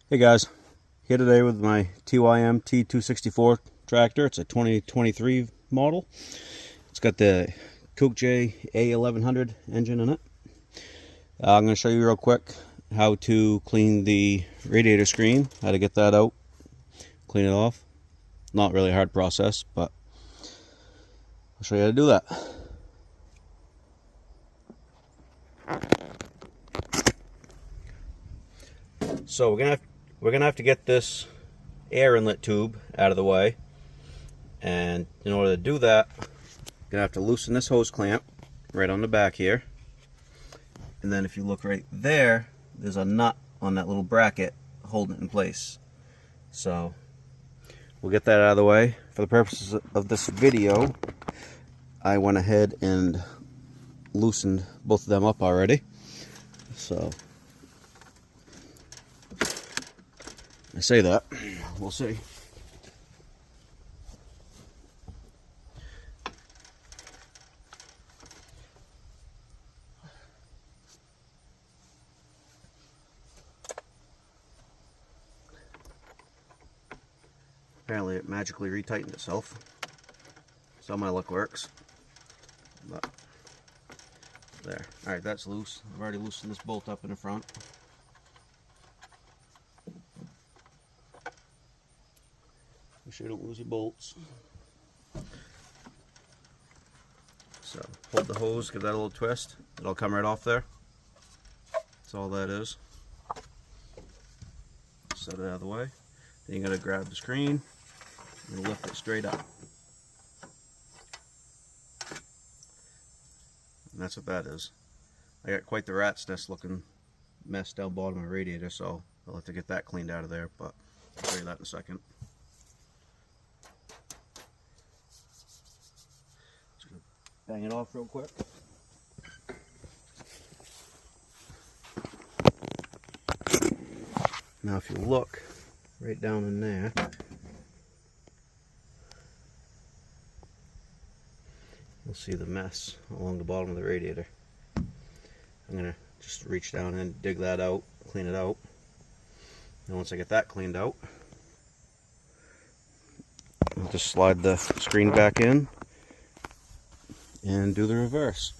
Hey guys, here today with my TYM T264 tractor. It's a 2023 model. It's got the Kukje A1100 engine in it. I'm going to show you real quick how to clean the radiator screen, how to get that out, clean it off. Not really a hard process, but I'll show you how to do that. So we're gonna have to get this air inlet tube out of the way, and in order to do that, we're gonna have to loosen this hose clamp right on the back here. And then if you look right there, there's a nut on that little bracket holding it in place. So we'll get that out of the way. For the purposes of this video, I went ahead and loosened both of them up already. So I say that, we'll see. Apparently it magically retightened itself. So my luck works. But there. Alright, that's loose. I've already loosened this bolt up in the front. Make sure you don't lose your bolts. So hold the hose, give that a little twist. It'll come right off there. That's all that is. Set it out of the way. Then you're going to grab the screen and lift it straight up. And that's what that is. I got quite the rat's nest looking mess down bottom of my radiator, so I'll have to get that cleaned out of there, but I'll show you that in a second. Just gonna bang it off real quick. Now if you look right down in there, you'll see the mess along the bottom of the radiator. I'm going to just reach down and dig that out, clean it out. And once I get that cleaned out, I'll just slide the screen back in and do the reverse.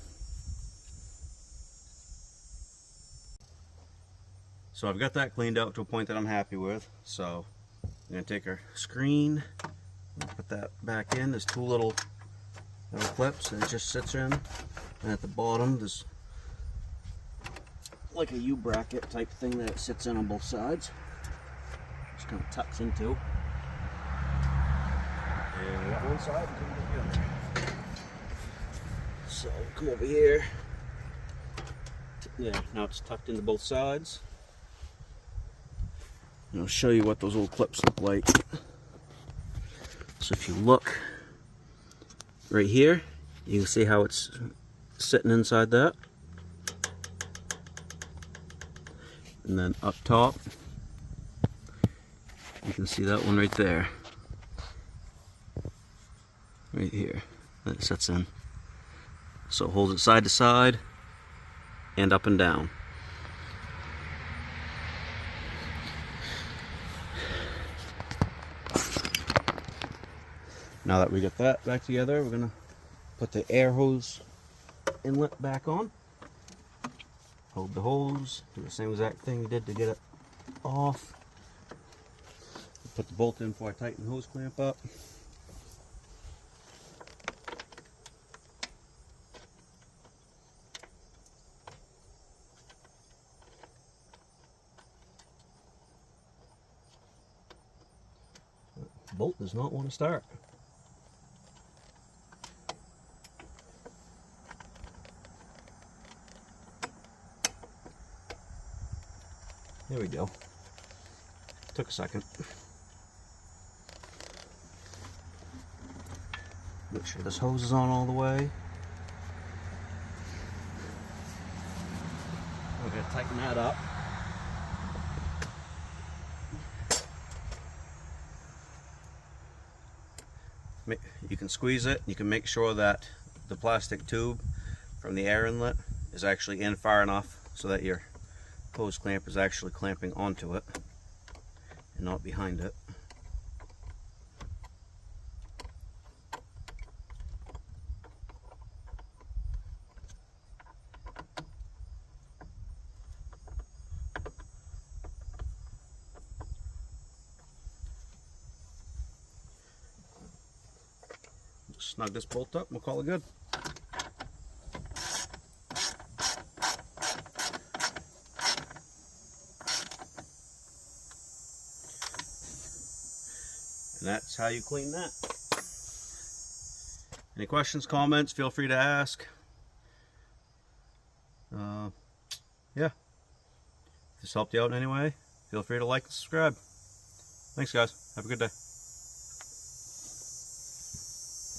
So I've got that cleaned out to a point that I'm happy with. So I'm going to take our screen and put that back in. There's two little clips that it just sits in. And at the bottom there's like a U-bracket type thing that it sits in on both sides. Just kind of tucks into. And we got one side and come the other. So come over here. Yeah, now it's tucked into both sides. And I'll show you what those little clips look like. So if you look right here, you can see how it's sitting inside that. And then up top, you can see that one right there. Right here, that sets in. So hold it side to side and up and down. Now that we got that back together, we're gonna put the air hose inlet back on. Hold the hose, do the same exact thing we did to get it off. Put the bolt in before I tighten the hose clamp up. The bolt does not want to start. There we go. Took a second. Make sure this hose is on all the way. We're going to tighten that up. You can squeeze it. You can make sure that the plastic tube from the air inlet is actually in far enough so that your hose clamp is actually clamping onto it. and not behind it. Snug this bolt up, we'll call it good. And that's how you clean that. Any questions, comments, feel free to ask. Yeah. If this helped you out in any way, feel free to like and subscribe. Thanks guys, have a good day.